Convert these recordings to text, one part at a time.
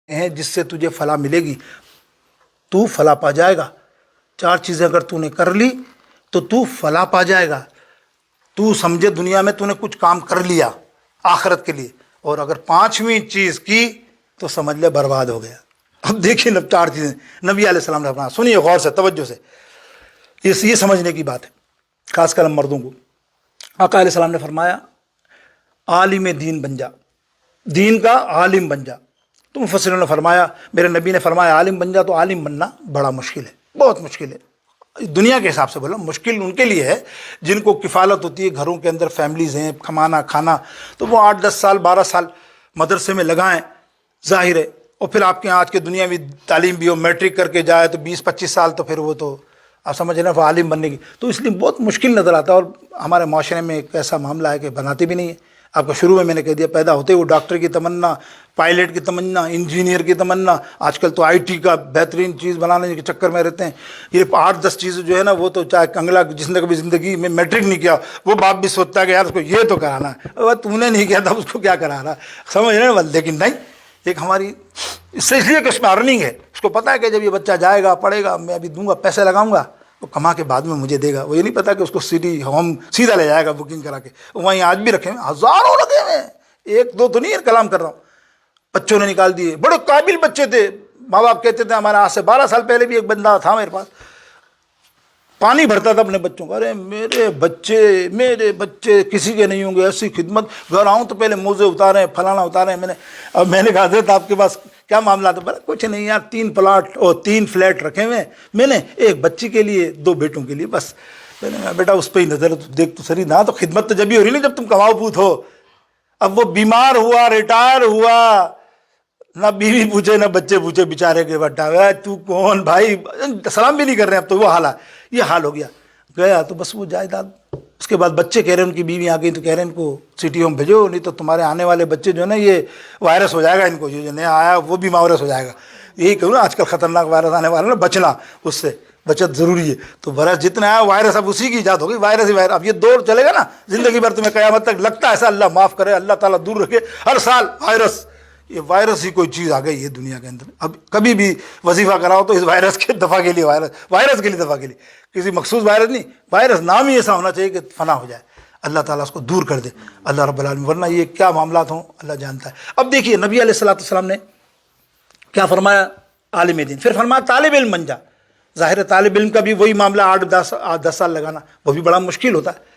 ہیں جس سے تجھے فلاح ملے گی، تو فلاح پا جائے گا۔ 4 چیزیں اگر تو نے کر لی تو تو فلاح پا جائے گا۔ تو سمجھے دنیا میں تو نے کچھ کام کر لیا آخرت کے لیے، اور اگر 5ویں چیز کی تو سمجھ لے برباد ہو گیا۔ اب دیکھیں 4 چیزیں نبی علیہ السلام نے فرمایا، سنیے غور سے، توجہ سے، یہ سمجھنے کی بات ہے، خاص کر ہم مردوں کو۔ آقا علیہ السلام نے فرمایا عالم دین بن جا، دین کا عالم بن جا۔ تو مفسروں نے فرمایا، میرے نبی نے فرمایا عالم بن جا، تو عالم بننا بڑا مشکل ہے، بہت مشکل ہے۔ دنیا کے حساب سے بولا مشکل ان کے لیے ہے جن کو کفالت ہوتی ہے، گھروں کے اندر فیملیز ہیں، کمانا کھانا، تو وہ 8-10 سال 12 سال مدرسے میں لگائیں، ظاہر ہے، اور پھر آپ کے آج کے دنیا میں تعلیم بھی ہو، میٹرک کر کے جائے تو 20-25 سال، تو پھر وہ تو آپ سمجھ رہے ہیں عالم بننے کی، تو اس لیے بہت مشکل نظر آتا ہے۔ اور ہمارے معاشرے میں ایک ایسا معاملہ ہے کہ بناتے بھی نہیں ہیں۔ آپ کو شروع میں نے کہہ دیا، پیدا ہوتے ہوئے ڈاکٹر کی تمنا، پائلٹ کی تمنا، انجینئر کی تمنا، آج کل تو آئی ٹی کا بہترین چیز بنانے کے چکر میں رہتے ہیں۔ یہ 8-10 چیزیں جو ہے نا، وہ تو چاہے کنگلا جس نے کبھی زندگی میں میٹرک نہیں کیا وہ باپ بھی سوچتا ہے کہ یار اس کو یہ تو کرانا ہے، وہ تو نے نہیں کیا تھا، اس کو کیا کرانا، سمجھ رہے ہیں؟ لیکن نہیں، ایک ہماری اس لیے کہ اس میں ارننگ ہے، اس کو پتہ ہے کہ جب یہ بچہ جائے گا پڑھے گا، میں ابھی دوں گا، پیسے لگاؤں گا، وہ کما کے بعد میں مجھے دے گا۔ وہ یہ نہیں پتا کہ اس کو سٹی ہوم سیدھا لے جائے گا بکنگ کرا کے، وہیں آج بھی رکھے ہیں، ہزاروں رکھے ہوئے ہیں، 1-2 تو نہیں کلام کر رہا ہوں، بچوں نے نکال دیے، بڑے قابل بچے تھے، ماں باپ کہتے تھے، ہمارے آج سے 12 سال پہلے بھی ایک بندہ تھا میرے پاس، پانی بھرتا تھا اپنے بچوں کا، ارے میرے بچے کسی کے نہیں ہوں گے، ایسی خدمت، گھر آؤں تو پہلے موزے اتارے، فلانا اتارے۔ میں نے کہا حضرت آپ کے پاس کیا معاملہ تھا؟ بولا کچھ نہیں یار، 3 پلاٹ اور 3 فلیٹ رکھے ہوئے ہیں میں نے، ایک بچی کے لیے 2 بیٹوں کے لیے، بس۔ میں نے کہا بیٹا اس پہ ہی نظر دیکھ تو سری نہ، تو خدمت تو جب ہی ہو رہی نا جب تم کماؤ پوت ہو۔ اب وہ بیمار ہوا، ریٹائر ہوا، نہ بیوی پوچھے نہ بچے پوچھے، بیچارے کے بٹا تو کون بھائی، سلام بھی نہیں کر رہے ہیں، اب تو وہ حال ہے، یہ حال ہو گیا۔ گیا تو بس وہ جائیداد، اس کے بعد بچے کہہ رہے ہیں، ان کی بیوی آ گئی تو کہہ رہے ہیں ان کو سٹی ہوم بھیجو، نہیں تو تمہارے آنے والے بچے جو ہے نا یہ وائرس ہو جائے گا، ان کو جو نیا آیا وہ بھی وائرس ہو جائے گا۔ یہی کہوں نا، آج کل خطرناک وائرس آنے والا نا، بچنا، اس سے بچت ضروری ہے۔ تو وائرس جتنا آیا وائرس اب اسی کی ایجاد ہوگی، وائرس ہی وائرس۔ اب یہ دور چلے گا نا زندگی بھر، تمہیں قیامت تک لگتا ہے ایسا، اللہ معاف کرے، اللہ تعالیٰ دور رکھے، ہر سال وائرس، یہ وائرس ہی کوئی چیز آ گئی ہے دنیا کے اندر۔ اب کبھی بھی وظیفہ کراؤ تو اس وائرس کے دفاع کے لیے، وائرس کے لیے دفاع کے لیے، کسی مخصوص وائرس نہیں، وائرس نام ہی ایسا ہونا چاہیے کہ فنا ہو جائے، اللہ تعالیٰ اس کو دور کر دے، اللہ رب العالمین، ورنہ یہ کیا معاملات ہوں اللہ جانتا ہے۔ اب دیکھیے نبی علیہ السلام نے کیا فرمایا؟ عالم دین، پھر فرمایا طالب علم بن جا۔ ظاہر ہے طالب علم کا بھی وہی معاملہ، 8-10 سال لگانا وہ بھی بڑا مشکل ہوتا ہے۔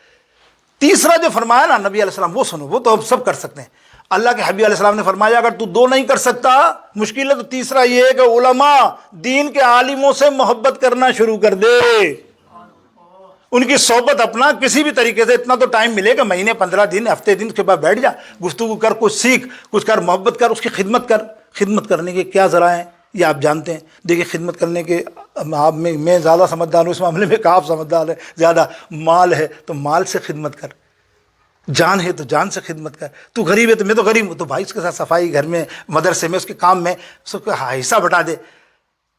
تیسرا جو فرمایا نا نبی علیہ السلام، وہ سنو، وہ تو ہم سب کر سکتے ہیں۔ اللہ کے حبیب علیہ السلام نے فرمایا اگر تو 2 نہیں کر سکتا، مشکل ہے، تو تیسرا یہ ہے کہ علماء، دین کے عالموں سے محبت کرنا شروع کر دے، ان کی صحبت اپنا کسی بھی طریقے سے، اتنا تو ٹائم ملے کہ مہینے 15 دن ہفتے دن کے بعد بیٹھ جا، گفتگو کر، کچھ سیکھ، کچھ کر، محبت کر، اس کی خدمت کر۔ خدمت کرنے کے کیا ذرائع ہیں یہ آپ جانتے ہیں۔ دیکھیے خدمت کرنے کے، آپ میں زیادہ سمجھدار ہوں اس معاملے میں کہ آپ سمجھدار ہیں زیادہ۔ مال ہے تو مال سے خدمت کر، جان ہے تو جان سے خدمت کر، تو غریب ہے تو میں تو غریب ہوں تو بھائی اس کے ساتھ صفائی، گھر میں، مدرسے میں، اس کے کام میں اس کو حصہ بٹا دے،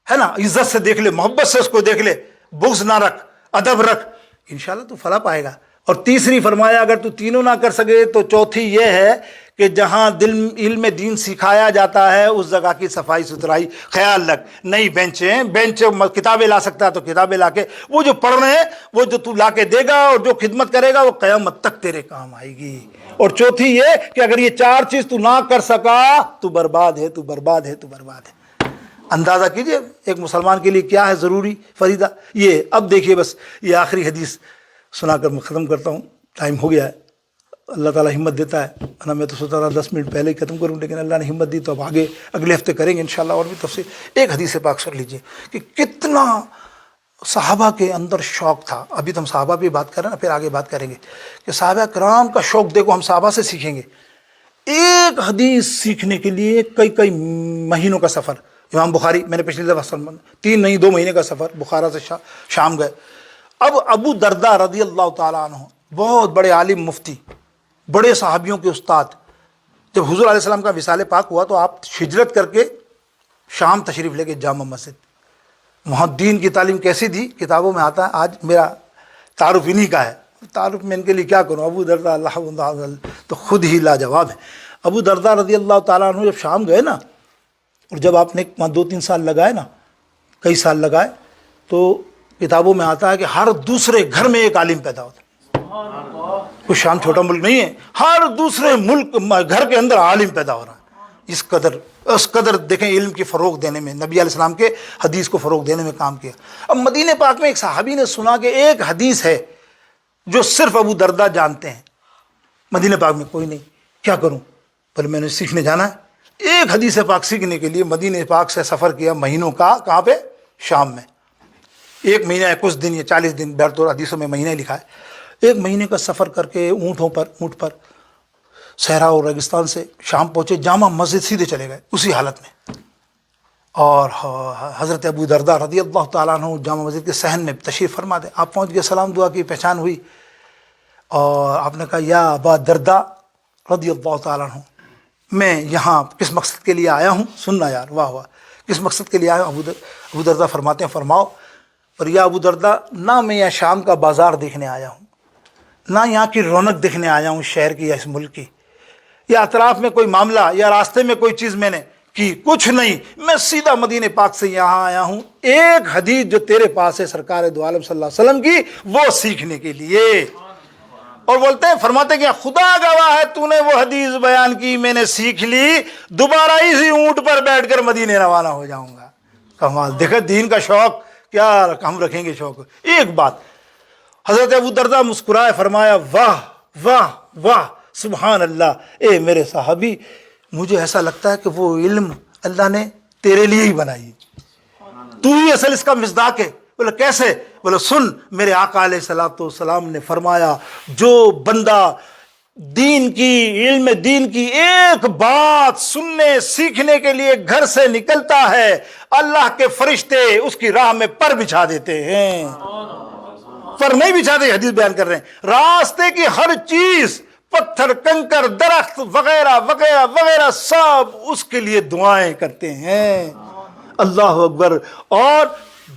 ہے نا، عزت سے دیکھ لے، محبت سے اس کو دیکھ لے، بغض نہ رکھ، ادب رکھ، انشاءاللہ تو فلاح پائے گا۔ اور تیسری فرمایا اگر تو تینوں نہ کر سکے تو چوتھی یہ ہے کہ جہاں علم دین سکھایا جاتا ہے اس جگہ کی صفائی ستھرائی خیال رکھ۔ نئی بینچ کتابیں لا سکتا ہے تو کتابیں لا کے، وہ جو پڑھ رہے ہیں وہ جو تو لا کے دے گا اور جو خدمت کرے گا وہ قیامت تک تیرے کام آئے گی۔ اور چوتھی یہ کہ اگر یہ 4 چیز تو نہ کر سکا تو برباد ہے، تو برباد ہے، تو برباد ہے۔ اندازہ کیجئے ایک مسلمان کے لیے کیا ہے ضروری فریضہ یہ۔ اب دیکھیے بس یہ آخری حدیث سنا کر میں ختم کرتا ہوں، ٹائم ہو گیا ہے، اللہ تعالیٰ ہمت دیتا ہے نا، میں تو سوچا تھا 10 منٹ پہلے ہی ختم کروں، لیکن اللہ نے ہمت دی تو اب آگے اگلے ہفتے کریں گے انشاءاللہ اور بھی تفصیل۔ ایک حدیث پاک سن لیجئے کہ کتنا صحابہ کے اندر شوق تھا۔ ابھی تو ہم صحابہ پہ بات کر رہے ہیں نا، پھر آگے بات کریں گے کہ صحابہ کرام کا شوق دیکھو، ہم صحابہ سے سیکھیں گے۔ ایک حدیث سیکھنے کے لیے کئی مہینوں کا سفر۔ امام بخاری، میں نے پچھلی دفعہ 3 نہیں 2 مہینے کا سفر، بخارا سے شام گئے۔ اب ابو درداء رضی اللہ تعالیٰ عنہ، بہت بڑے عالم، مفتی، بڑے صحابیوں کے استاد، جب حضور علیہ السلام کا وصال پاک ہوا تو آپ ہجرت کر کے شام تشریف لے کے جامع مسجد، وہاں دین کی تعلیم کیسی دی کتابوں میں آتا ہے۔ آج میرا تعارف انہی کا ہے، تعارف میں ان کے لیے کیا کروں، ابو درداء اللہ تو خود ہی لاجواب ہے۔ ابو درداء رضی اللہ تعالیٰ عنہ جب شام گئے نا اور جب آپ نے وہاں 2-3 سال لگائے نا، کئی سال لگائے، تو کتابوں میں آتا ہے کہ ہر دوسرے گھر میں ایک عالم پیدا ہوتا ہے۔ کوئی شام چھوٹا ملک نہیں ہے، ہر دوسرے ملک گھر کے اندر عالم پیدا ہو رہا ہے۔ اس قدر دیکھیں علم کی فروغ دینے میں، نبی علیہ السلام کے حدیث کو فروغ دینے میں کام کیا۔ اب مدینہ پاک میں ایک صحابی نے سنا کہ ایک حدیث ہے جو صرف ابو درداء جانتے ہیں، مدینہ پاک میں کوئی نہیں، کیا کروں؟ بولے میں نے سیکھنے جانا ہے۔ ایک حدیث پاک سیکھنے کے لیے مدینہ پاک سے سفر کیا مہینوں کا، کہاں پہ؟ شام میں۔ 1 مہینہ یا کچھ دن یا 40 دن، بہرطور حدیثوں میں مہینہ لکھا ہے۔ 1 مہینے کا سفر کر کے اونٹ پر صحرا اور ریگستان سے شام پہنچے، جامع مسجد سیدھے چلے گئے اسی حالت میں۔ اور حضرت ابو درداء رضی اللہ تعالیٰ عنہ جامع مسجد کے صحن میں تشریف فرما دے۔ آپ پہنچ گئے، سلام دعا کی، پہچان ہوئی، اور آپ نے کہا یا ابا درداء رضی اللہ تعالیٰ عنہ، میں یہاں کس مقصد کے لیے آیا ہوں؟ سننا یار، واہ واہ، کس مقصد کے لیے آیا ہوں؟ ابو درداء فرماتے ہیں فرماؤ۔ اور یا ابو درداء، نہ میں یہاں شام کا بازار دیکھنے آیا ہوں، نہ یہاں کی رونق دیکھنے آیا ہوں شہر کی یا اس ملک کی، یا اطراف میں کوئی معاملہ یا راستے میں کوئی چیز میں نے کی، کچھ نہیں، میں سیدھا مدینہ پاک سے یہاں آیا ہوں ایک حدیث جو تیرے پاس ہے سرکار دو عالم صلی اللہ علیہ وسلم کی، وہ سیکھنے کے لیے۔ اور بولتے ہیں، فرماتے کہ خدا گواہ ہے تو نے وہ حدیث بیان کی، میں نے سیکھ لی، دوبارہ اسی اونٹ پر بیٹھ کر مدینے روانہ ہو جاؤں گا۔ کمال، دیکھیں دین کا شوق کیا ہم رکھیں گے شوق۔ ایک بات، حضرت ابو درداء مسکرائے، فرمایا واہ واہ واہ، سبحان اللہ، اے میرے صحابی، مجھے ایسا لگتا ہے کہ وہ علم اللہ نے تیرے لیے ہی بنائی، تو ہی اصل اس کا مصداق ہے۔ بولے کیسے؟ بولے سن، میرے آقا علیہ الصلوۃ والسلام نے فرمایا جو بندہ دین کی، علم دین کی ایک بات سننے سیکھنے کے لیے گھر سے نکلتا ہے، اللہ کے فرشتے اس کی راہ میں پر بچھا دیتے ہیں۔ پر نہیں بچھاتے، حدیث بیان کر رہے ہیں، راستے کی ہر چیز، پتھر، کنکر، درخت وغیرہ وغیرہ وغیرہ، سب اس کے لیے دعائیں کرتے ہیں۔ اللہ اکبر۔ اور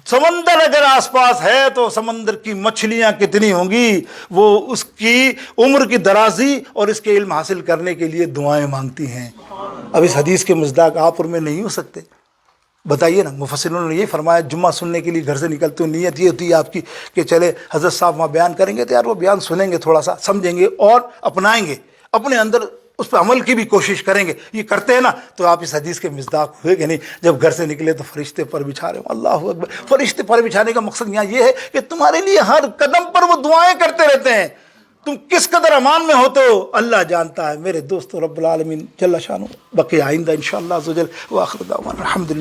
سمندر اگر آس پاس ہے تو سمندر کی مچھلیاں کتنی ہوں گی، وہ اس کی عمر کی درازی اور اس کے علم حاصل کرنے کے لیے دعائیں مانگتی ہیں۔ اب اس حدیث کے مصداق آپ اور میں نہیں ہو سکتے، بتائیے نا۔ مفسروں نے یہ فرمایا، جمعہ سننے کے لیے گھر سے نکلتے ہو، نیت یہ ہوتی ہے آپ کی کہ چلے حضرت صاحب وہاں بیان کریں گے تو یار وہ بیان سنیں گے، تھوڑا سا سمجھیں گے اور اپنائیں گے، اپنے اندر اس پہ عمل کی بھی کوشش کریں گے۔ یہ کرتے ہیں نا تو آپ اس حدیث کے مصداق ہوئے کہ نہیں؟ جب گھر سے نکلے تو فرشتے پر بچھا رہے ہو، اللہ اکبر۔ فرشتے پر بچھانے کا مقصد یہاں یہ ہے کہ تمہارے لیے ہر قدم پر وہ دعائیں کرتے رہتے ہیں، تم کس قدر امان میں ہوتے ہو اللہ جانتا ہے۔ میرے دوستو، رب العالمین جل شانہ بقی آئندہ انشاءاللہ عز و جل، وآخر دعوانا الحمدللہ۔